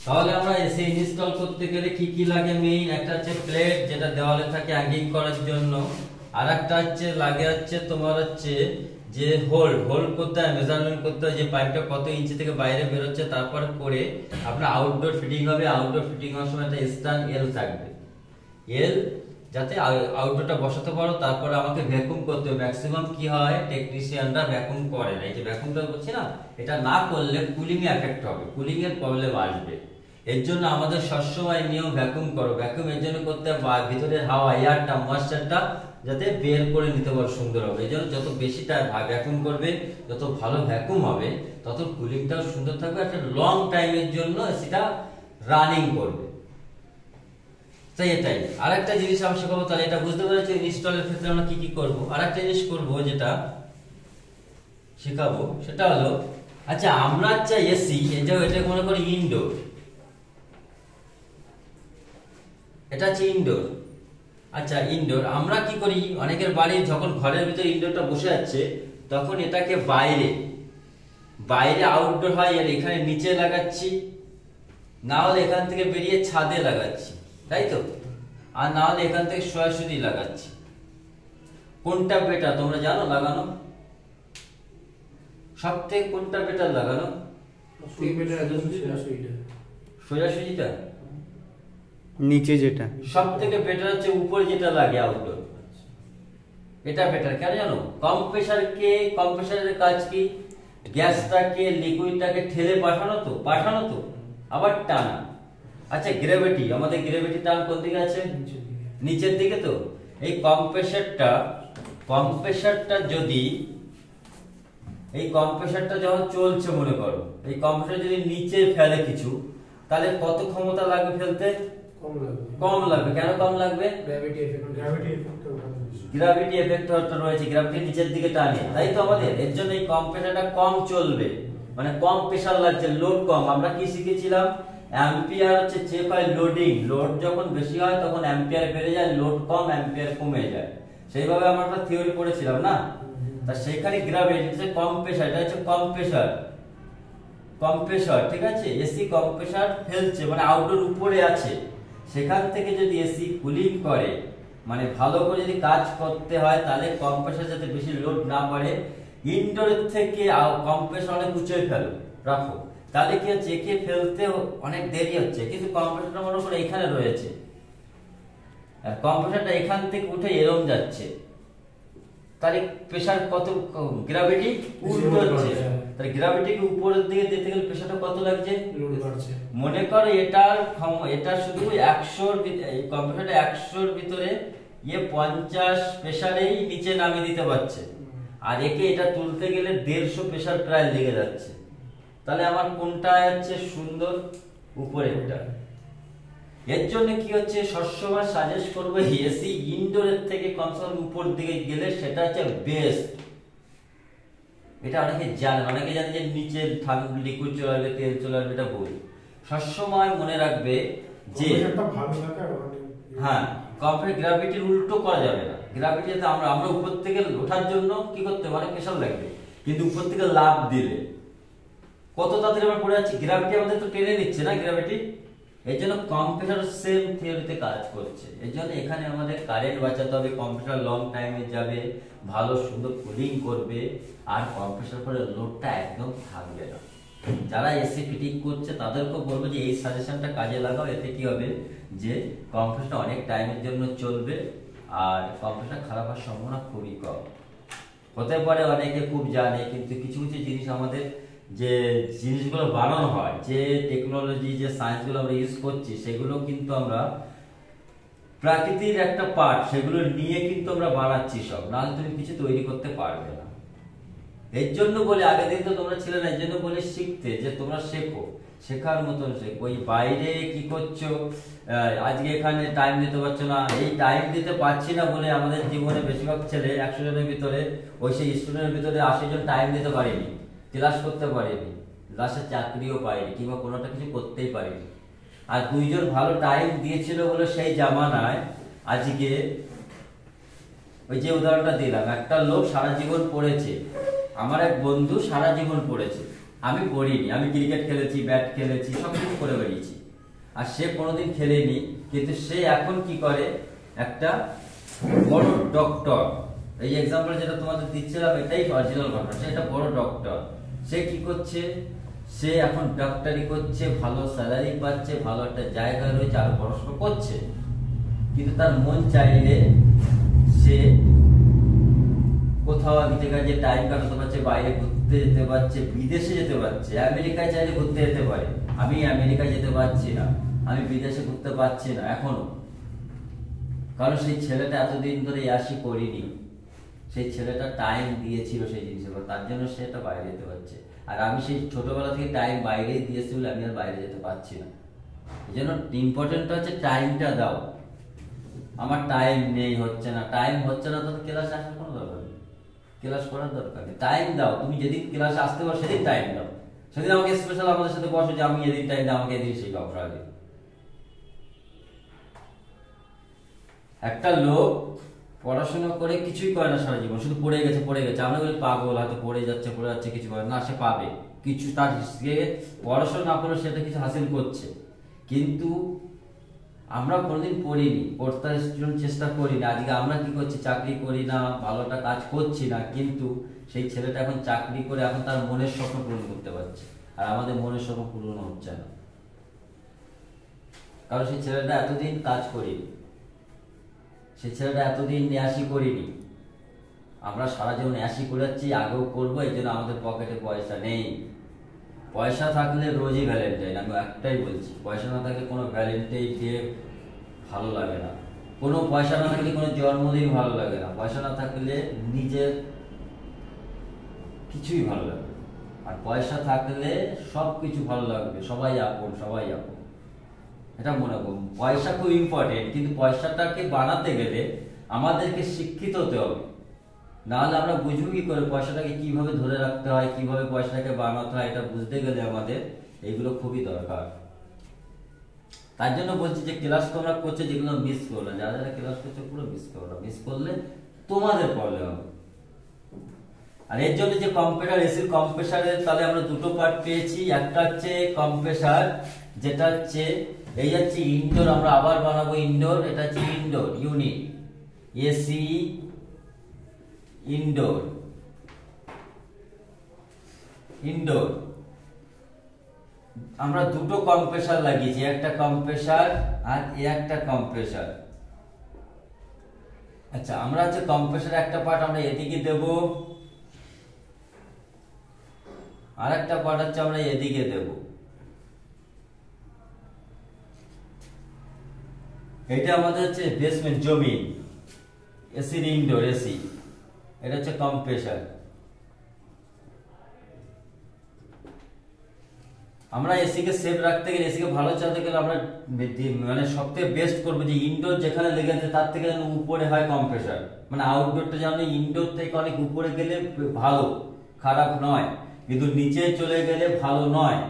তাহলে আমরা AC install করতে গেলে কি কি লাগে? মেইন একটা হচ্ছে প্লেট, যেটা দেওয়ালে থাকে হ্যাঙ্গিং করার জন্য। আর একটা হচ্ছে লাগে হচ্ছে তোমার হচ্ছে যে হোল্ড করতে হয়, মেজারমেন্ট করতে হয় যে পাইপটা কত ইঞ্চি থেকে বাইরে বের হচ্ছে। তারপর করে আপনার আউটডোর ফিটিং হবে। আউটডোর ফিটিং হওয়ার সময় একটা স্ট্যান্ড এল থাকবে, এল যাতে আউটডোরটা বসাতে পারো। তারপর আমাকে ভ্যাকুম করতে হবে। ম্যাক্সিমাম কি হয়, টেকনিশিয়ানরা ভ্যাকুম করে না। এই যে ভ্যাকুমটা বলছি না, এটা না করলে কুলিং এ এফেক্ট হবে, কুলিং এর প্রবলেম আসবে। এর জন্য আমাদের সবসময় নিয়ম ভ্যাকুম করো। ভ্যাকুম এর জন্য করতে হবে ভিতরের হাওয়া, এয়ারটা, ময়েশ্চারটা যাতে বের করে নিতে পারো সুন্দর হবে। এই জন্য যত বেশি ভ্যাকুম করবে, যত ভালো ভ্যাকুম হবে, তত কুলিংটাও সুন্দর থাকবে। একটা লং টাইমের জন্য সেটা রানিং করবে। তাই এটাই আরেকটা জিনিস আমরা শেখাবো। তাহলে এটা বুঝতে পেরেছি ইনস্টলের ক্ষেত্রে আমরা কি কি করবো। আরেকটা জিনিস করবো যেটা শেখাবো, সেটা হলো আচ্ছা আমরা চাই এসি, এটা মনে করি ইনডোর, এটা হচ্ছে ইনডোর। আচ্ছা ইনডোর আমরা কি করি, অনেকের বাড়ি যখন ঘরের ভিতরে ইনডোরটা বসে যাচ্ছে, তখন এটাকে বাইরে আউটডোর হয়, আর এখানে নিচে লাগাচ্ছি, না হলে এখান থেকে বেরিয়ে ছাদে লাগাচ্ছি, তাই তো? আর না হলে এখান থেকে সরাসরি লাগাচ্ছি। কোনটা বেটার তোমরা জানো লাগানো? সব থেকে কোনটা বেটার লাগানো? সোজাসুজিটা, নিচে যেটা সব থেকে বেটার হচ্ছে উপরে যেটা লাগে আউটডোর, এটা বেটার। কেন জানো? কম্প্রেসারের কাজ কি? গ্যাসটাকে, লিকুইডটাকে ঠেলে পাঠানো তো আবার টানা। আচ্ছা গ্র্যাভিটি, আমাদের গ্র্যাভিটি টান কোন দিকে আছে? নিচের দিকে। তো এই কম্প্রেসারটা যদি এই কম্প্রেসারটা যখন চলছে, মনে করো এই কম্প্রেসার যদি নিচে ফেলে কিছু, তাহলে কত ক্ষমতা লাগবে ফেলতে? কম লাগবে। কেন কম লাগবে? গ্র্যাভিটি এফেক্ট রয়েছে, গ্র্যাভিটি নিচের দিকে টানে, তাই তো আমাদের। এর জন্য এই কম্প্রেসারটা কম চলবে, মানে কম প্রেসার লাগছে, লোড কম। আমরা কি শিখেছিলাম? অ্যাম্পিয়ার হচ্ছে চেক হয় লোডিং। লোড যখন বেশি হয় তখন অ্যাম্পিয়ার বেড়ে যায়, লোড কম অ্যাম্পিয়ার কমে যায়। সেইভাবে আমরা একটা থিওরি পড়েছিলাম না? তা সেখানে গ্র্যাভিটি হচ্ছে কম প্রেসার, এটা হচ্ছে কম্প্রেসর, ঠিক আছে? এসি কম্প্রেসর ফেলছে, মানে আউটডোর উপরে আছে, সেখান থেকে যদি এসি কুলিং করে, মানে ভালো করে যদি কাজ করতে হয়, তাহলে কম্প্রেসর যাতে বেশি লোড না পড়ে, ইনডোরের থেকে কম্প্রেসর অনেক উঁচুয় রাখো, তাহলে কি হচ্ছে, একে ফেলতে অনেক দেরি হচ্ছে। কিন্তু কম্প্রেসরটা মনে করো এখানে রয়েছে, আর কম্প্রেসরটা এখান থেকে উঠে এরম যাচ্ছে, তাহলে প্রেসার কত? গ্র্যাভিটি উল্টো হচ্ছে, তাহলে গ্র্যাভিটিকে উপরের দিকে দিতে গেলে প্রেসারটা কত লাগছে? মনে করো এটা শুধু 100 এই কম্প্রেসরটা 100 ভিতরে 50 প্রেসারেই নিচে নামিয়ে দিতে পারছে, আর একে এটা তুলতে গেলে 150 প্রেসার প্রায় লেগে যাচ্ছে। তাহলে আমার কোনটা হচ্ছে সুন্দর? উপরেরটা। এর জন্য কি হচ্ছে, সবসময় সাজেস্ট করবো এসি ইনডোরের থেকে কমসে কম উপর দিকে গেলে সেটা হচ্ছে বেস্ট। এটা অনেকে জানে যে নিচে লিকুইড চলে আসবে, তেল চলে আসবে, এটা ভুল। সবসময় মনে রাখবে যে হ্যাঁ, কম্প্রেসর গ্র্যাভিটির উল্টো করা যাবে না। গ্র্যাভিটিতে আমরা উপর থেকে ওঠার জন্য কি করতে হবে, অনেক প্রেসার লাগবে, কিন্তু উপর থেকে লাফ দিলে কত তাড়াতাড়ি আমরা পড়ে যাচ্ছি। গ্র্যাভিটি আমাদের তো টেনে নিচ্ছে না, গ্র্যাভিটি। এর জন্য কম্প্রেসর সেম থিওরিতে কাজ করছে। এর জন্য এখানে আমাদের কারেন্ট বাঁচাতে হবে, কম্প্রেসর লং টাইমে যাবে, ভালো সুন্দর কুলিং করবে, আর কম্প্রেসর করে লোডটা একদম থাকবে না। যারা এসি ফিটিং করছে তাদেরকেও বলবো যে এই সাজেশনটা কাজে লাগাও। এতে কি হবে যে কম্প্রেসরটা অনেক টাইমের জন্য চলবে, আর কম্প্রেসর খারাপ হওয়ার সম্ভাবনা খুবই কম। হতে পারে অনেকে খুব জানে, কিন্তু কিছু কিছু জিনিস আমাদের যে জিনিসগুলো বানানো হয়, যে টেকনোলজি, যে সায়েন্সগুলো আমরা ইউজ করছি, সেগুলো কিন্তু আমরা প্রাকৃতির একটা পার্ট, সেগুলো নিয়ে কিন্তু আমরা বানাচ্ছি সব, নাহলে তুমি কিছু তৈরি করতে পারবে না। এর জন্য বলে, আগের দিন তো তোমরা ছিলে না, এর জন্য বলে শিখতে, যে তোমরা শেখো, শেখার মতন শেখো। ওই বাইরে কি করছো, আজকে এখানে টাইম দিতে পারছো না, এই টাইম দিতে পারছি না বলে আমাদের জীবনে বেশিরভাগ ছেলে 100 জনের ভিতরে, ওই সেই স্টুডেন্টের ভিতরে 80 জন টাইম দিতে পারেনি, ক্লাস করতে পারেনি, লাস্টে চাকরিও পায়নি, কিংবা কোনোটা কিছু করতেই পারেনি। আর 2 জন ভালো টাইম দিয়েছিল বলে সেই জামানায় আজকে, ওই যে উদাহরণটা দিলাম, একটা লোক সারা জীবন পড়েছে, আমার এক বন্ধু সারা জীবন পড়েছে, আমি পড়িনি, আমি ক্রিকেট খেলেছি, ব্যাট খেলেছি, সব কিছু করে বেরিয়েছি, আর সে কোনোদিন খেলেনি, কিন্তু সে এখন কি করে, একটা বড় ডক্টর। এই এক্সাম্পল যেটা তোমাদের দিচ্ছিলাম এটাই অরিজিনাল ঘটনা। সে একটা বড় ডক্টর, সে কি করছে, সে এখন ডাক্তারি করছে, ভালো স্যালারি পাচ্ছে, ভালো একটা জায়গায় রয়েছে, আরো পড়াশোনা করছে, কিন্তু তার মন চাইলে সে কোথাও এক জায়গায় যে টাইম কাটাতে পারছে, বাইরে ঘুরতে যেতে পারছে, বিদেশে যেতে পারছে, আমেরিকায় চাইলে ঘুরতে যেতে পারে। আমি আমেরিকায় যেতে পারছি না, আমি বিদেশে ঘুরতে পারছি না এখনো, কারণ সেই ছেলেটা এতদিন ধরে আসি করিনি, সেই ছেলেটা টাইম দিয়েছিল সেই জিনিসের, তার জন্য সে এটা বাইরে যেতে পারছে। আর আমি সেই ছোটবেলা থেকে টাইম বাইরে দিয়েছি বলে আমি আর বাইরে যেতে পারছি না। এই জন্য ইম্পর্টেন্ট হচ্ছে টাইমটা দাও। আমার টাইম নেই, হচ্ছে না, টাইম হচ্ছে না, তো ক্লাসে আসার কোনো দরকার নেই, ক্লাস করার দরকার নেই। টাইম দাও, তুমি যেদিন ক্লাসে আসতে পারো সেদিন টাইম দাও, সেদিন আমাকে স্পেশাল আমাদের সাথে বসো যে আমি এদিন টাইম দাও, আমাকে এদিন শেখাও। আগে একটা লোক পড়াশোনা করে কিছুই করে না সারা জীবন, শুধু পড়ে গেছে পড়ে গেছে, আমরা বলি পাগল, হয়তো পড়ে যাচ্ছে কিছু করে না, সে পাবে কিছু, তার পড়াশোনা না করে সেটা কিছু হাসিল করছে। কিন্তু আমরা কোনোদিন পড়িনি, পড়তে চেষ্টা করি না, আজকে আমরা কি করছি, চাকরি করি না, ভালোটা কাজ করছি না, কিন্তু সেই ছেলেটা এখন চাকরি করে এখন তার মনের স্বপ্ন পূরণ করতে পারছে, আর আমাদের মনের স্বপ্ন পূরণ হচ্ছে না, কারণ সেই ছেলেটা এতদিন কাজ করিনি, সেই ছেলেটা এতদিন ন্যাসি করিনি। আমরা সারা জীবন ন্যাসি করে যাচ্ছি, আগেও করবো, এই জন্য আমাদের পকেটে পয়সা নেই। পয়সা থাকলে রোজই ভ্যালেন্টাইন, আমি একটাই বলছি, পয়সা না থাকলে কোনো ভ্যালেন্টাইন ডে ভালো লাগে না, কোনো পয়সা না থাকলে কোনো জন্মদিন ভালো লাগে না, পয়সা না থাকলে নিজের কিছুই ভালো লাগে না, আর পয়সা থাকলে সব কিছু ভালো লাগবে, সবাই আপন, সবাই আপন। এটা মনে করুন, পয়সা খুব ইম্পর্টেন্ট, কিন্তু পয়সাটাকে বানাতে গেলে আমাদেরকে শিক্ষিত হতে হবে, নাহলে আমরা বুঝবো কি করে পয়সাটাকে কিভাবে ধরে রাখতে হয়, কিভাবে পয়সাটাকে বানাতে হয়, এটা বুঝতে গেলে আমাদের এইগুলো খুবই দরকার। তার জন্য বলছি যে ক্লাস তোমরা করছো, যেগুলো মিস করো না, যারা যারা ক্লাস করছো পুরো মিস করো না, মিস করলে তোমাদের প্রবলেম হবে। আর এর জন্য যে কম্প্রেসার, এসির কম্প্রেসারের তাহলে আমরা দুটো পার্ট পেয়েছি, একটা হচ্ছে কম্প্রেসার, যেটা হচ্ছে এই হচ্ছে ইনডোর, আমরা আবার বানাবো ইনডোর, এটা হচ্ছে indoor unit, AC indoor, indoor আমরা দুটো কম্প্রেসার লাগিয়েছি, একটা কম্প্রেসার আর একটা কম্প্রেসার। আচ্ছা, আমরা হচ্ছে কম্প্রেসার একটা পার্ট আমরা এদিকে দেব, আর একটা পার্ট হচ্ছে আমরা এদিকে দেব। এটা আমাদের হচ্ছে বেসমেন্ট, জমিন, এসি ইনডোর, এসি, এটা হচ্ছে কম্প্রেসার। আমরা এসি কে সেফ রাখতে গেলে, এসি কে ভালো চালাতে গেলে আমরা মানে সবথেকে বেস্ট করবো যে ইনডোর যেখানে লেগেছে তার থেকে যেন উপরে হয় কম্প্রেসার, মানে আউটডোরটা যেন ইনডোর থেকে অনেক উপরে গেলে ভালো, খারাপ নয়, কিন্তু নিচে চলে গেলে ভালো নয়।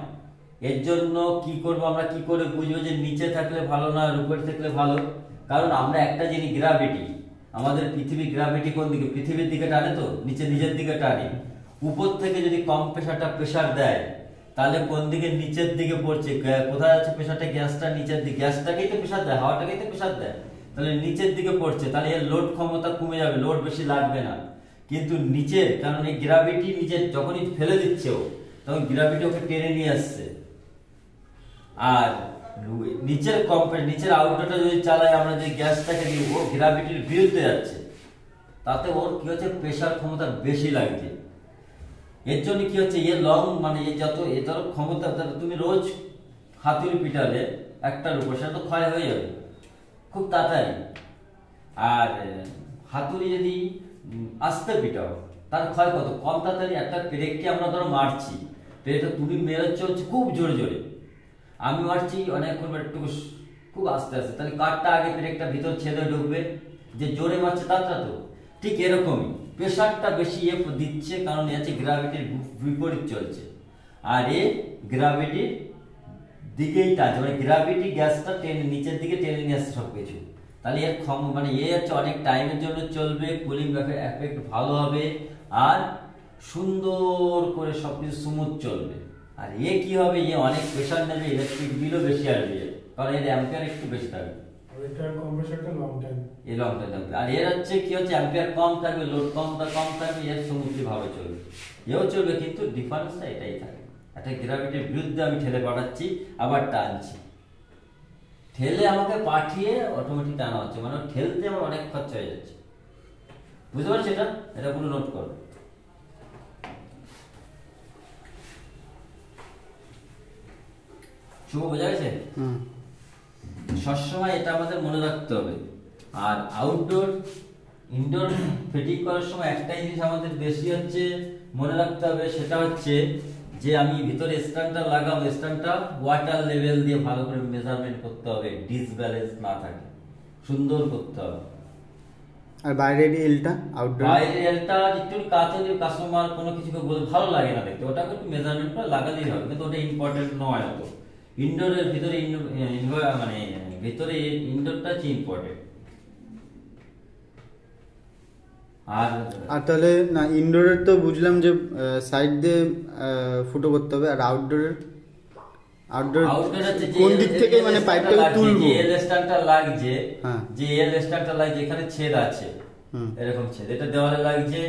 এর জন্য কি করবো আমরা, কি করে বুঝবো যে নিচে থাকলে ভালো নয় আর উপরে থাকলে ভালো? কারণ আমরা একটা জিনিস, গ্রাভিটি, আমাদের পৃথিবীর গ্রাভিটি কোন দিকে, পৃথিবীর দিকে টানে, তো নিচে নিজের দিকে টানে। উপর থেকে যদি কম্প্রেসারটা প্রেসার দেয় তাহলে কোন দিকে, নিচের দিকে পড়ছে, কোথায় আছে প্রেসারটা, গ্যাসটা নিচের দিকে, গ্যাসটাকেই তো প্রেসার দেয়, হাওয়াটাকেই তো প্রেসার দেয়, তাহলে নিচের দিকে পড়ছে, তাহলে এর লোড ক্ষমতা কমে যাবে, লোড বেশি লাগবে না। কিন্তু নিচের, কারণ এই গ্রাভিটি নিচের যখনই ফেলে দিচ্ছে ও, তখন গ্রাভিটি ওকে টেনে নিয়ে আসছে। আর নিচের নিচের আউটডোরটা যদি চালাই আমরা, যে গ্যাসটাকে দিই, ও গ্রাভিটির বিরুদ্ধে যাচ্ছে, তাতে ওর কি হচ্ছে, প্রেসার ক্ষমতা বেশি লাগছে। এর জন্য কি হচ্ছে, এর লং মানে যত এটার ক্ষমতা, তুমি রোজ হাতুড়ি পিটালে একটার উপর, সেটা তো ক্ষয় হয়ে যাবে খুব তাড়াতাড়ি। আর হাতুড়ি যদি আস্তে পিটাও তার ক্ষয় কত কম তাড়াতাড়ি। একটা পেরেককে আমরা ধরো মারছি, পেরেকটা তুমি মেরেছ হচ্ছে খুব জোরে জোরে, আমি মারছি অনেকক্ষণ একটু খুব আস্তে আস্তে, তাহলে কাঠটা আগে পেরেকটা ভিতর ছেড়ে ঢুকবে, যে জোরে মারছে তারটা তো। ঠিক এরকমই প্রেসারটা বেশি দিচ্ছে, কারণ আছে গ্রাভিটির বিপরীত চলছে, আর এ গ্রাভিটির দিকেই টানছে, মানে গ্রাভিটি গ্যাসটা টেনে নিচের দিকে টেনে নিয়ে আসছে সবকিছু। তাহলে এর মানে এ হচ্ছে অনেক টাইমের জন্য চলবে, কুলিং এফেক্ট ভালো হবে, আর সুন্দর করে সবকিছু স্মুথ চলবে। আর এ কি হবে, এ অনেক প্রেশার নেবে, ইলেকট্রিক বিলও বেশি আসবে, কারণ এর অ্যাম্পিয়ার একটু বেশি থাকবে। এটার কম্প্রেসারটা লং টাইম, এই লং টাইম থাকবে। আর এর হচ্ছে কি হচ্ছে, অ্যাম্পিয়ার কম থাকবে, লোড কম থাকবে, এর স্মুথলি ভাবে চলবে, এও চলবে, কিন্তু ডিফারেন্সটা এটাই থাকে। একটা গ্র্যাভিটির বিরুদ্ধে আমি ঠেলে পাঠাচ্ছি, আবার টানছি, ঠেলে আমাকে পাঠিয়ে অটোমেটিক টানা হচ্ছে, মানে ঠেলতে আমার অনেক খরচা হয়ে যাচ্ছে। বুঝতে পারছি এটা? এটা পুরো নোট করো। শুভ, বোঝা গেছে? সবসময় এটা আমাদের মনে রাখতে হবে। আর আউটডোর ইনডোর ফিটিং করার সময় একটাই জিনিস আমাদের বেশি হচ্ছে মনে রাখতে হবে, সেটা হচ্ছে যে আমি ভিতরে স্ট্যান্ডটা লাগাবো, স্ট্যান্ডটা ওয়াটার লেভেল দিয়ে ভালো করে মেজারমেন্ট করতে হবে, ডিসব্যালেন্স না থাকে, সুন্দর করতে হবে। আর বাইরের এলটা, আউটডোর বাইরের এলটা একটু কাছে কাস্টমার কোনো কিছু বলে ভালো লাগে না দেখতে, ওটাকে একটু মেজারমেন্ট করে লাগালেই হবে, কিন্তু ওটা ইম্পর্টেন্ট নয় অত। ইনডোরের ভিতরে মানে ভিতরে ইনডোরটা হচ্ছে ইম্পর্টেন্ট। আর তাহলে না, ইনডোরের তো বুঝলাম যে সাইড দিয়ে ফুটো করতে হবে, আর আউটডোরের কোন দিক থেকে মানে পাইপটাকে তুলবো, এল স্ট্যান্ডটা লাগছে, হ্যাঁ, যে এল স্ট্যান্ডটা লাগছে এখানে ছেদ আছে, এরকম ছেদ, এটা দেওয়ালে লাগছে।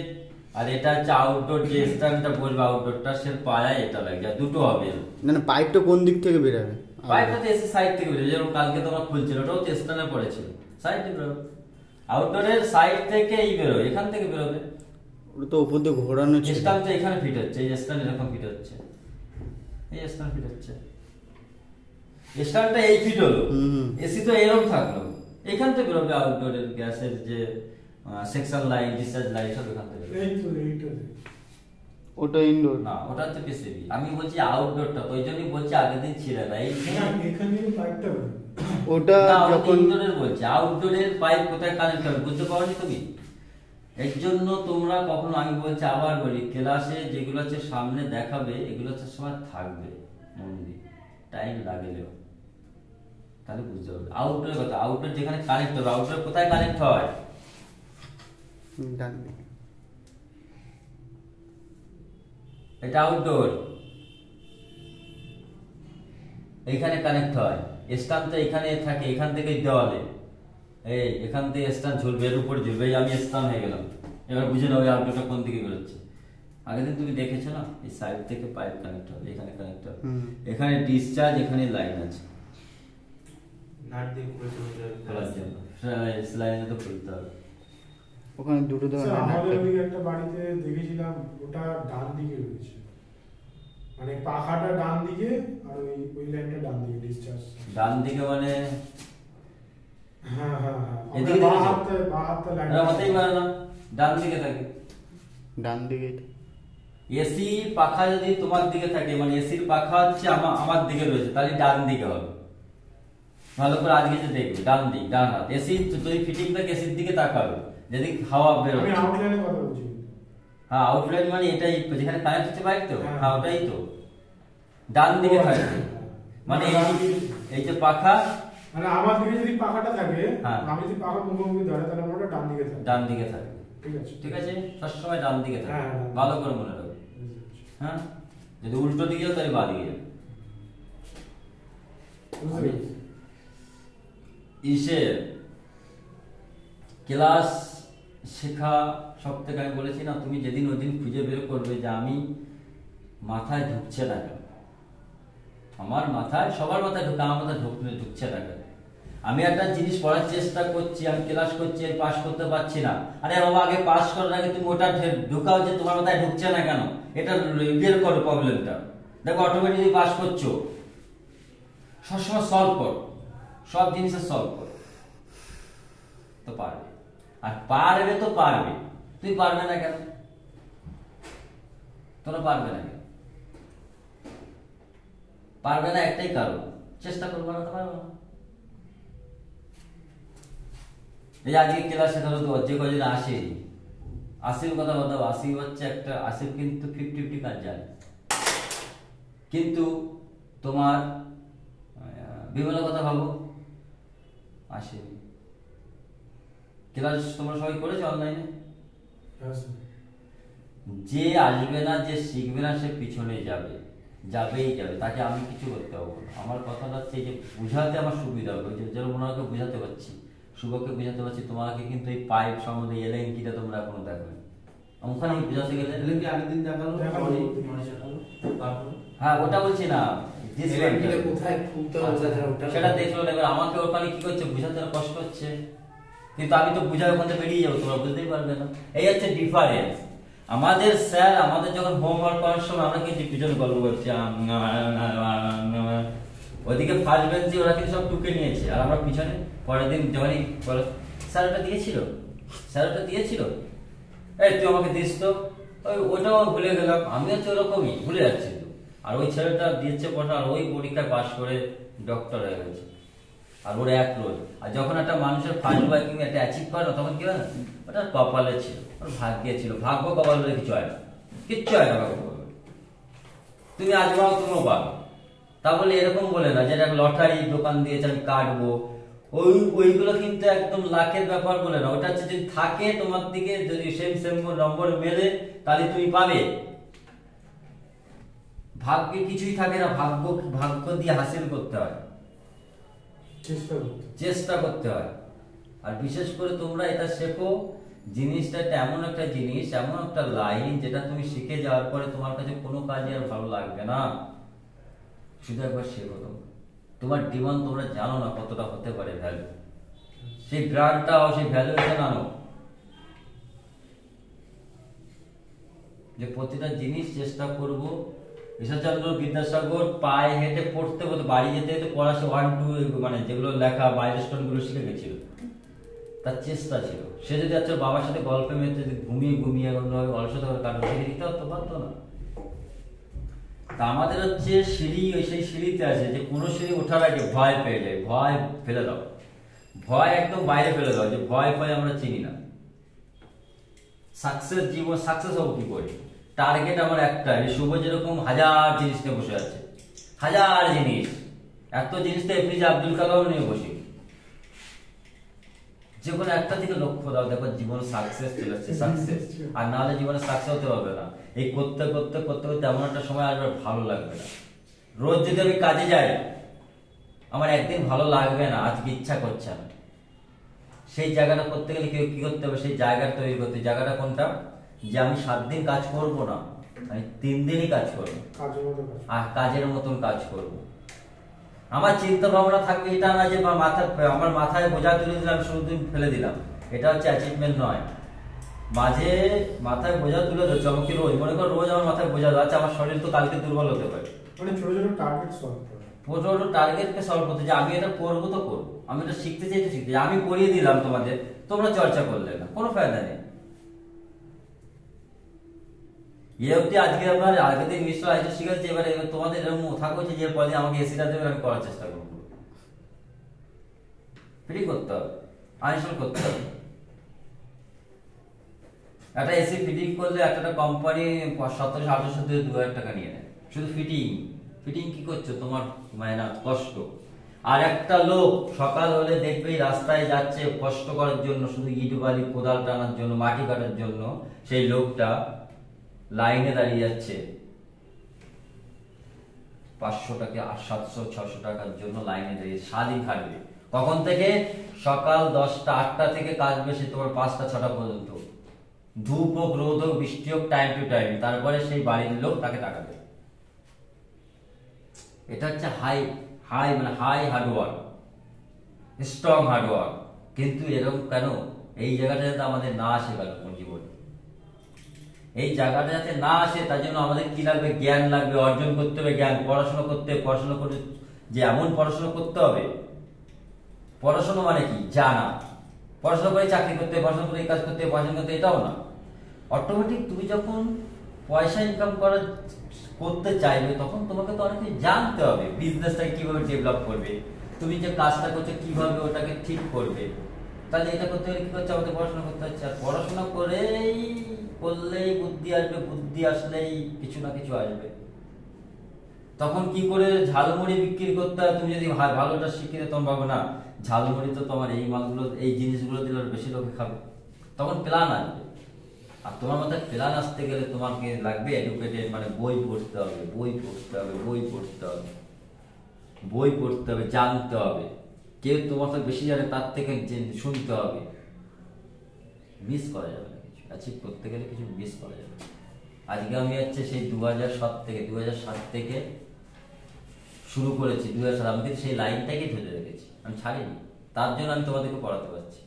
আর এটা হচ্ছে আউটডোর, যে স্ট্যান্ডটা বলবো আউটডোরটা, সে পায়ায় এটা লাগছে, আর দুটো হবে। মানে পাইপটা কোন দিক থেকে বেরোবে? পাইপটা তো এসে সাইড থেকে বেরোবে, যেমন কালকে তোমার খুলছিল, ওটাও তো স্ট্যান্ডে পড়েছিল, সাইড থেকে বেরোবে। আউটডোরের সাইড থেকে এই বেরোবে, এখান থেকে বেরোবে। ওটা তো উপর দিয়ে ঘোরানো ছিল, স্ট্যান্ডটা এখানে ফিট হচ্ছে, এই স্ট্যান্ড এরকম ফিট হচ্ছে, এই স্ট্যান্ড ফিট হচ্ছে, স্ট্যান্ডটা এই ফিট হলো, এসি তো এরকম থাকলো, এখান থেকে বেরোবে আউটডোরের গ্যাসের যে সেকশন লাইন, ডিসচার্জ লাইন, সব এখান থেকে। ওটা ইনডোর না, ওটা হচ্ছে পিসিবি। আমি বলছি আউটডোরটা, ওই জন্যই বলছি আগের দিন ছিল না, এখানে পাইপটা ওটা যখন ইনডোরের বলছি, আউটডোরের পাইপ কোথায় কানেক্ট হবে বুঝতে পারোনি তুমি? এর জন্য তোমরা কখনো, আমি বলছি আবার বলি, ক্লাসে যেগুলো হচ্ছে সামনে দেখাবে, এগুলো হচ্ছে সময় থাকবে, মন দিয়ে টাইম লাগলেও, তাহলে বুঝতে পারবে। আউটডোরের কথা, আউটডোর যেখানে কানেক্ট হবে, আউটডোর কোথায় কানেক্ট হয়? ডান দিকে। এটা আউটডোর, এইখানে কানেক্ট হয়, স্ট্যান্ড তো এখানে থাকে, এখান থেকে দেওয়ালে, এই এখান থেকে স্ট্যান্ড ঝুলবে, এর উপর ঝুলবে, আমি স্ট্যান্ড হয়ে গেলাম। এবার বুঝে নাও এই আউটডোরটা কোন দিকে বেরোচ্ছে। আগের দিন তুমি দেখেছো না, এই সাইড থেকে পাইপ কানেক্ট হবে, এখানে কানেক্ট হবে, এখানে ডিসচার্জ, এখানে লাইন আছে, নাট দিয়ে খোলার জন্য লাইনে তো খুলতে হবে। ওখানে দুটো দেওয়া স্যার, হয় না? আমাদের ওদিকে একটা বাড়িতে দেখেছিলাম, ওটা ডান দিকে রয়েছে, মানে পাখাটা ডান দিকে আর ওই লাইনটা ডান দিকে, ডিসচার্জ ডান দিকে মানে হ্যাঁ হ্যাঁ হ্যাঁ, এদিকে বাঁ দেখেছো? হাতে লাইন এটা হতেই পারে না, ডান দিকে থাকে। ডান দিকে। এসি পাখা যদি তোমার দিকে থাকে, মানে এসির পাখা হচ্ছে আমার দিকে রয়েছে, তাহলে ডান দিকে হবে। ভালো করে আজকে যে দেখবে, ডান দিক, ডান হাত, এসি যদি ফিটিং থাকে এসির দিকে তাকাবে, যদি হাওয়া আমি বেরোচ্ছে। আউটলাইনের কথা বলছি। হ্যাঁ, আউটলাইন মানে এটাই, যেখানে কানেক্ট হচ্ছে বাইক তো, হ্যাঁ। হ্যাঁ ওটাই তো, ডান দিকে থাকে, মানে এই যে পাখা, মানে আমার দিকে যদি পাখাটা থাকে, হ্যাঁ। আমি যদি পাখা মুখোমুখি ধরে, তাহলে আমার ওটা ডান দিকে থাকে। ডান দিকে থাকে, ঠিক আছে, ঠিক আছে, সবসময় ডান দিকে থাকে, হ্যাঁ, হ্যাঁ। ভালো করে মনে রাখবে। হ্যাঁ, যদি উল্টো দিকে যাও তাহলে বাঁ দিকে যাবে। বুঝতে আমি- পেরেছি। ইসে ক্লাস শেখা সব থেকে আমি বলেছি না, তুমি যেদিন ওদিন খুঁজে বের করবে যে আমি মাথায় ঢুকছে না কেন, আমার মাথায়, সবার মাথায় ঢুকে, আমার মাথায় ঢুকছে না কেন। আমি একটা জিনিস পড়ার চেষ্টা করছি, আমি ক্লাস করছি, আমি পাস করতে পারছি না, আরে বাবা আগে পাস করার আগে তুমি ওটা ঢুকাও যে তোমার মাথায় ঢুকছে না কেন, এটা বের করো প্রবলেমটা, দেখো অটোমেটিকলি পাস করছো। সবসময় সলভ করো, সব জিনিসের সলভ করো, তো পারবে। আর পারবে তো পারবে, তুই পারবে না কেন? তোরা পারবে না কেন? পারবে না একটাই কারণ, চেষ্টা করবো না তো পারবো না। এই আজকে ক্লাসে ধরো তো যে কজন আসে, আশির কথা বলতে, আশি হচ্ছে একটা, আশি কিন্তু 50-50 কাজ জানে, কিন্তু তোমার বিমলের কথা ভাবো, আসেনি। ক্লাস তোমরা সবাই করেছো অনলাইনে? হ্যাঁ, স্যার। যে আসবে না, যে শিখবে না, সে পিছনে যাবেই যাবে, তাকে আমি কিছু করতে পারবো না। আমার কথাটা হচ্ছে যে বুঝাতে আমার সুবিধা হবে, যেন ওনাকে বুঝাতে পারছি, শুভকে বুঝাতে পারছি, তোমাকে কিন্তু এই পাইপ সম্বন্ধে এলেন কিটা তোমরা এখনো দেখো ওখানে আমি বুঝাতে গেলে এলেন কি আগের দিন দেখালো দেখালো। মনে দেখালো তারপরে হ্যাঁ ওটা বলছি না, এলেন কোথায় খুলতে হবে সেটা দেখলো না। এবার আমাকে ওখানে কি করছে বুঝাতে কষ্ট হচ্ছে, কিন্তু আমি তো বুঝাই ওখান থেকে বেরিয়ে যাবো, তোমরা বুঝতেই পারবে না। এই হচ্ছে ডিফারেন্স। আমাদের স্যার আমাদের যখন হোমওয়ার্ক করার সময় আমরা কিন্তু পিছনে গল্প করছি, ওইদিকে ফার্স্ট বেঞ্চে ওরা কিন্তু সব টুকে নিয়েছে, আর আমরা পিছনে পরের দিন যখনই স্যার ওটা দিয়েছিল, এই তুই আমাকে দিস তো, ওটাও ভুলে গেলাম, আমি হচ্ছে ওরকমই ভুলে যাচ্ছি তো। আর ওই ছেলেটা দিয়েছে পড়া, আর ওই পরীক্ষায় পাশ করে ডক্টর হয়ে গেছে, আর ওর এক রোজ। আর যখন একটা মানুষের ফার্স্ট ওয়ার্কিং একটা অ্যাচিভ করে না, তখন কি হয়, ওটা কপালে ছিল, ওর ভাগ্যে ছিল। ভাগ্য কপাল বলে কিছু হয় না, কিচ্ছু হয় না ভাগ্য কপালে। তুমি আজ পাও তুমিও পাবে, তা বলে এরকম বলে না যে একটা লটারি দোকান দিয়েছে আমি কাটবো, ওইগুলো কিন্তু একদম লাখের ব্যাপার বলে না। ওটা হচ্ছে যদি থাকে তোমার দিকে, যদি সেম নম্বর মেলে, তাহলে তুমি পাবে। ভাগ্যে কিছুই থাকে না, ভাগ্য দিয়ে হাসিল করতে হয়, চেষ্টা করতে হয়। আর বিশেষ করে তোমরা এটা শেখো, জিনিসটা একটা এমন একটা জিনিস, এমন একটা লাইন, যেটা তুমি শিখে যাওয়ার পরে তোমার কাছে কোনো কাজে আর ভালো লাগবে না। শুধু একবার শেখো, তোমার ডিমান্ড তোমরা জানো না কতটা হতে পারে ভ্যালু, সেই গ্রান্টটা সেই ভ্যালুয়েশন আনো, যে প্রতিটা জিনিস চেষ্টা করব। ঈশ্বরচন্দ্র বিদ্যাসাগর পায়ে হেঁটে পড়তে হতো, বাড়ি যেতে যেতে পড়া 1, 2 মানে যেগুলো লেখা মাইলস্টোন গুলো শিখে গেছিল, তার চেষ্টা ছিল। সে যদি আচ্ছা বাবার সাথে গল্পে মেতে ঘুমিয়ে অলসতা করে কাটাতে দিতে হতো, পারতো না। তা আমাদের হচ্ছে সিঁড়ি, সেই সিঁড়িতে আছে যে কোনো সিঁড়ি ওঠার আগে ভয় পেয়ে যায়, ভয় ফেলে দাও, ভয় একদম বাইরে ফেলে দাও, যে ভয় আমরা চিনি না। সাকসেস হবো কি করে, টার্গেট আমার একটা। শুভ যেরকম হাজার জিনিস নিয়ে বসে আছে, হাজার জিনিস, এত জিনিস তো এপিজে আব্দুল কালাম নিয়ে বসি। যে কোনো একটা দিকে লক্ষ্য দাও, দেখো জীবন সাকসেস চলে আসছে, সাকসেস। আর নাহলে জীবনে সাকসেস হতে হবে না। এই করতে করতে এমন একটা সময় আসবে ভালো লাগবে না। রোজ যদি আমি কাজে যাই, আমার একদিন ভালো লাগবে না, আজকে ইচ্ছা করছে না। সেই জায়গাটা করতে গেলে কেউ কি করতে হবে, সেই জায়গাটা তৈরি করতে। জায়গাটা কোনটা, যে আমি 7 দিন কাজ করব না, আমি 3 দিনই কাজ করবো, আর কাজের মতন কাজ করব। আমার চিন্তা ভাবনা থাকবে, এটা না যে আমার মাথায় বোঝা তুলে দিলাম, শুরু দিন ফেলে দিলাম, এটা হচ্ছে অ্যাচিভমেন্ট নয়। মাঝে মাথায় বোঝা তুলে দিচ্ছ, আমাকে রোজ মনে করো, রোজ আমার মাথায় বোঝা যাচ্ছে, আমার শরীর তো কালকে দুর্বল হতে পারে। মানে ছোট ছোট টার্গেট সলভ করা, ছোট টার্গেটকে সলভ করতে, যে আমি এটা করবো তো করবো, আমি এটা শিখতে চাই তো শিখতে চাই। আমি করিয়ে দিলাম তোমাদের, তোমরা চর্চা করলে না, কোনো ফায়দা নেই। অব্দি আজকে আপনার আগের দিন নিশ্চয় আইসে শিখেছে, এবারে তোমাদের এরকম থাকবে যে পরে আমাকে এসিটা দেবে, আমি করার চেষ্টা করবো। ফ্রি করতে হবে, আইনস্টল করতে হবে। একটা এসি ফিটিং করলে একটা কোম্পানি 1700-1800 থেকে 2000 টাকা নিয়ে নেয়, শুধু ফিটিং কি করছো, তোমার মেহনত কষ্ট। আর একটা লোক সকাল হলে দেখবেই রাস্তায় যাচ্ছে কষ্ট করার জন্য, শুধু ইট বালি কোদাল টানার জন্য, মাটি কাটার জন্য, সেই লোকটা লাইনে দাঁড়িয়ে যাচ্ছে 500 টাকা, 700-600 টাকার জন্য লাইনে দাঁড়িয়ে সারাদিন খাটবে। কখন থেকে, সকাল 10টা-8টা থেকে কাজবে সে তোমার 5টা-6টা পর্যন্ত, ধূপ হোক, রোদ হোক, বৃষ্টি হোক, টাইম টু টাইম। তারপরে সেই বাড়ির লোক তাকে টাকা দেবে। এটা হচ্ছে হাই হার্ডওয়ার্ক, স্ট্রং হার্ডওয়ার্ক। কিন্তু এরকম কেন, এই জায়গাটা যাতে আমাদের না আসে কারণ জীবনে, এই জায়গাটা যাতে না আসে, তার জন্য আমাদের কি লাগবে, জ্ঞান লাগবে, অর্জন করতে হবে জ্ঞান। পড়াশোনা করে যে এমন পড়াশোনা করতে হবে, পড়াশোনা মানে কি জানা, পড়াশোনা করে চাকরি করতে, পড়াশোনা করে এই কাজ করতে, পড়াশোনা করতে, এটাও না। অটোমেটিক তুমি যখন পয়সা ইনকাম করতে চাইবে, তখন তোমাকে তো অনেক জানতে হবে, বিজনেসটাকে কিভাবে ডেভেলপ করবে, তুমি যে কাজটা করছো কিভাবে ওটাকে ঠিক করবে। তাহলে এটা করতে হলে কি করছে, আমাদের পড়াশোনা করতে হচ্ছে। আর পড়াশোনা করলেই বুদ্ধি আসবে, বুদ্ধি আসলেই কিছু না কিছু আসবে। তখন কি করে ঝালমুড়ি বিক্রি করতে হয়, তুমি যদি ভালোটা শিখে তখন ভাবো না ঝালমুড়ি তো তোমার এই মালগুলো, এই জিনিসগুলো দিলে বেশি লোকে খাবে, তখন প্ল্যান আসবে। আর তোমার মাথায় প্ল্যান আসতে গেলে তোমাকে লাগবে এডুকেটেড, মানে বই পড়তে হবে, বই পড়তে হবে, বই পড়তে হবে, বই পড়তে হবে, জানতে হবে। কেউ তোমার থেকে বেশি জানে তার থেকে শুনতে হবে। মিস করা যাবে না কিছু, অ্যাচিভ করতে গেলে কিছু মিস করা যাবে না। আজকে আমি হচ্ছে সেই 2007 থেকে শুরু করেছি, 2007 আমি কিন্তু সেই লাইনটাকে ধরে রেখেছি, আমি ছাড়িনি। তার জন্য আমি তোমাদেরকে পড়াতে পারছি।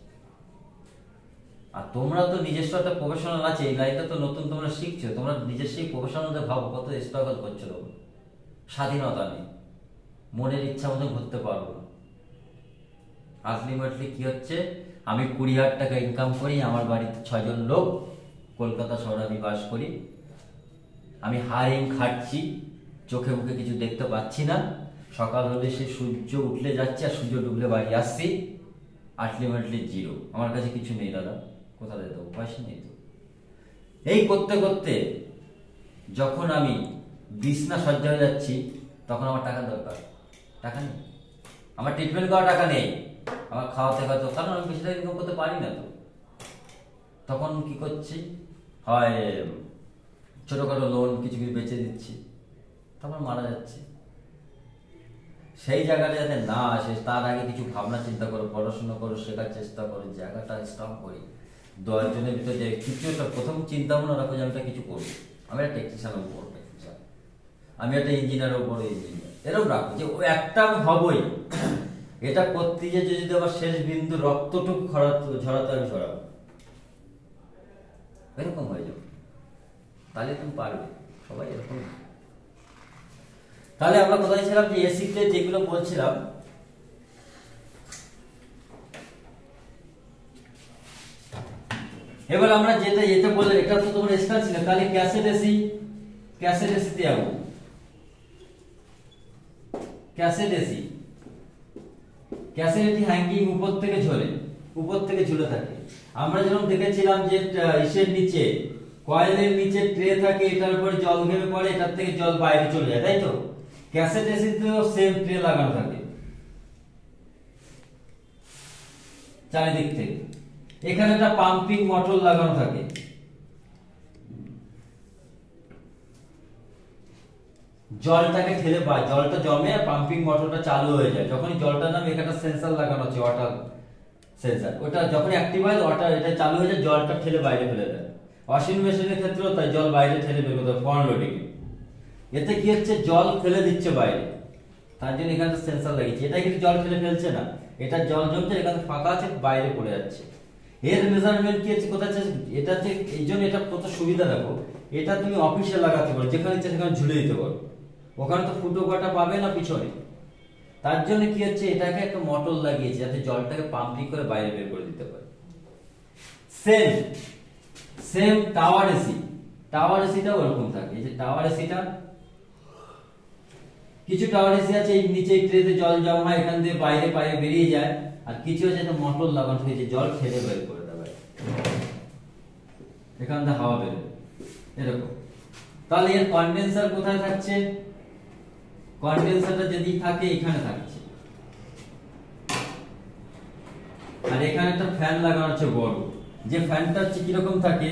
আর তোমরা তো নিজস্ব একটা প্রফেশনাল আছে, এই লাইনটা তো নতুন তোমরা শিখছো, তোমরা নিজস্বই প্রফেশনাল ভাবো কত স্ট্রাগল করছো তোমরা। স্বাধীনতা নেই, মনের ইচ্ছা মতো ঘুরতে পারবো না। আলটিমেটলি কি হচ্ছে, আমি 20,000 টাকা ইনকাম করি, আমার বাড়িতে 6 জন লোক, কলকাতা শহরে আমি বাস করি, আমি হারিং খাটছি, চোখে মুখে কিছু দেখতে পাচ্ছি না, সকাল হলে সে সূর্য উঠলে যাচ্ছে আর সূর্য ডুবলে বাড়ি আসছি, আলটিমেটলি জিরো। আমার কাছে কিছু নেই দাদা, কোথা থেকে দেবো, পয়সা নেই তো। এই করতে করতে যখন আমি বিছনা সজ্জা হয়ে যাচ্ছি, তখন আমার টাকা দরকার, টাকা নেই, আমার ট্রিটমেন্ট করার টাকা নেই, আমার খাওয়াতে হয়তো, কারণ আমি বেশি টাকা ইনকাম করতে পারি না তো। তখন কি করছি, হয় ছোটখাটো লোন কিছু কিছু বেঁচে দিচ্ছি, তারপর মারা যাচ্ছে। সেই জায়গাটা যাতে না আসে তার আগে কিছু ভাবনা চিন্তা করো, পড়াশোনা করো, শেখার চেষ্টা করো, জায়গাটা স্ট্রং করি। 10 জনের ভিতরে যে তৃতীয়টা প্রথম চিন্তা ভাবনা রাখো যে আমি একটা কিছু করবো, আমি একটা টেকনিশিয়ানের উপর টেকনিশিয়ান, আমি একটা ইঞ্জিনিয়ারের উপর ইঞ্জিনিয়ার, এরকম রাখো যে ও একটা আমি হবই। এটা করতে গিয়ে যদি আমার শেষ বিন্দু রক্তটুকু ঝরাতে আমি ঝরাবো, এরকম হয়ে যাবে, তাহলে তুমি পারবে। সবাই এরকম। তাহলে আমরা কোথায় ছিলাম, যে এসিতে যেগুলো বলছিলাম, এবার আমরা যেটা বললাম, এটা তো তোমার এক্সট্রা ছিল। তাহলে ক্যাসেট এসিতে যাবো। ক্যাসেট এটি হ্যাঙ্গিং উপর থেকে ঝুলে থাকে। আমরা যখন দেখেছিলাম যে ইসের নিচে, কয়েলের নিচে ট্রে থাকে, এটার উপরে জল ঘেমে পড়ে, এটার থেকে জল বাইরে চলে যায়, তাই তো? ক্যাসেট এসিতেও সেম ট্রে লাগানো থাকে চারিদিক থেকে। এখানে একটা পাম্পিং মোটর লাগানো থাকে, জলটাকে ঠেলে জলটা জমে আর পাম্পিং মোটরটা চালু হয়ে যায়। যখনই জলটা নামে, এখানে সেন্সর লাগানো আছে, ওয়াটার সেন্সর, ওটা যখন অ্যাক্টিভ হয় ওয়াটার এটা চালু হয়ে যায়, জলটা ঠেলে বাইরে ফেলে দেয়। ওয়াশিং মেশিনের ক্ষেত্রেও তাই, জল বাইরে ঠেলে বের করতে হয় ফ্রন্ট লোডিং। এতে কি হচ্ছে, জল ফেলে দিচ্ছে বাইরে, তার জন্য এখানে সেন্সর লাগিয়েছে। এটা কিন্তু জল ফেলে ফেলছে না, এটা জল জমছে, এখানে ফাঁকা আছে, বাইরে পড়ে যাচ্ছে। এর মেজারমেন্ট কি হচ্ছে, কোথায় আছে, এটা হচ্ছে, এই জন্য এটা কত সুবিধা রাখো। এটা তুমি অফিসে লাগাতে পারো, যেখানে ইচ্ছে সেখানে ঝুলে দিতে পারো, ওখানে তো ফুটো কাটা পাবে না পিছনে। তার জন্য কি হচ্ছে, এটাকে একটা মোটর লাগিয়েছে যাতে জলটাকে পাম্পিং করে বাইরে বের করে দিতে পারে। সেম টাওয়ার এসিটাও ওরকম থাকে। এই যে টাওয়ার এসিটা, কিছু টাওয়ার এসি আছে এই নিচে ট্রেতে জল জমা হয়, এখান দিয়ে বাইরে বেরিয়ে যায়, আর কিছু আছে একটা মোটর লাগানো হয়েছে, জল ঠেলে বের করে দেবে, এখান থেকে হাওয়া বেরোবে, এরকম। তাহলে এর কন্ডেন্সার কোথায় থাকছে, কন্ডেন্সারটা যদি থাকে এখানে থাকছে, আর এখানে একটা ফ্যান লাগানো আছে বড়, যে ফ্যানটা হচ্ছে কিরকম থাকে,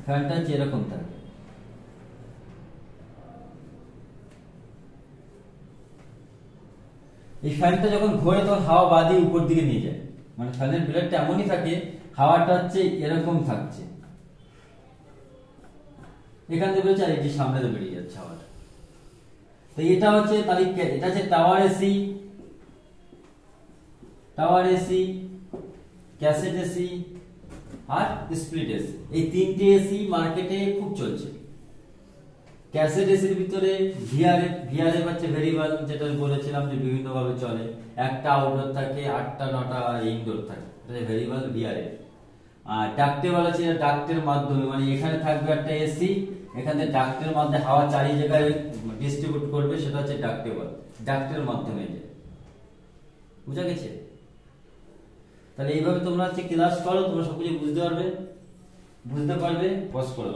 ফ্যানটা হচ্ছে এরকম থাকে। এই ফ্যানটা যখন ঘোরে তখন হাওয়া বাদি উপর দিকে নিয়ে যায়, মানে ফ্যানের ব্লেডটা এমনই থাকে, হাওয়াটা হচ্ছে এরকম থাকছে, এখান থেকে বেরোচ্ছে আর এই যে সামনে বেরিয়ে যাচ্ছে হাওয়াটা। তো এটা হচ্ছে, তাহলে এটা হচ্ছে টাওয়ার এসি, ক্যাসেট এসি আর স্প্লিট এসি। এই তিনটে এসি মার্কেটে খুব চলছে। ক্যাসেট এসির ভিতরে ভিআরএফ হচ্ছে ভেরিয়েবল, যেটা বলেছিলাম যে বিভিন্ন ভাবে চলে, একটা আউটডোর থাকে, 8টা 9টা ইনডোর থাকে, এটা ভেরিয়েবল ভিআরএফ। আর ডাক্টেবল আছে, ডাক্টের মাধ্যমে, মানে এখানে থাকবে একটা এসি, এখানে ডাক্টের মাধ্যমে হাওয়া চারি জায়গায় ডিস্ট্রিবিউট করবে, সেটা হচ্ছে ডাক্টেবল, ডাক্টের মাধ্যমে। বুঝা গেছে? তাহলে এইভাবে তোমরা হচ্ছে ক্লাস করো, তোমরা সবকিছু বুঝতে পারবে। পজ করো।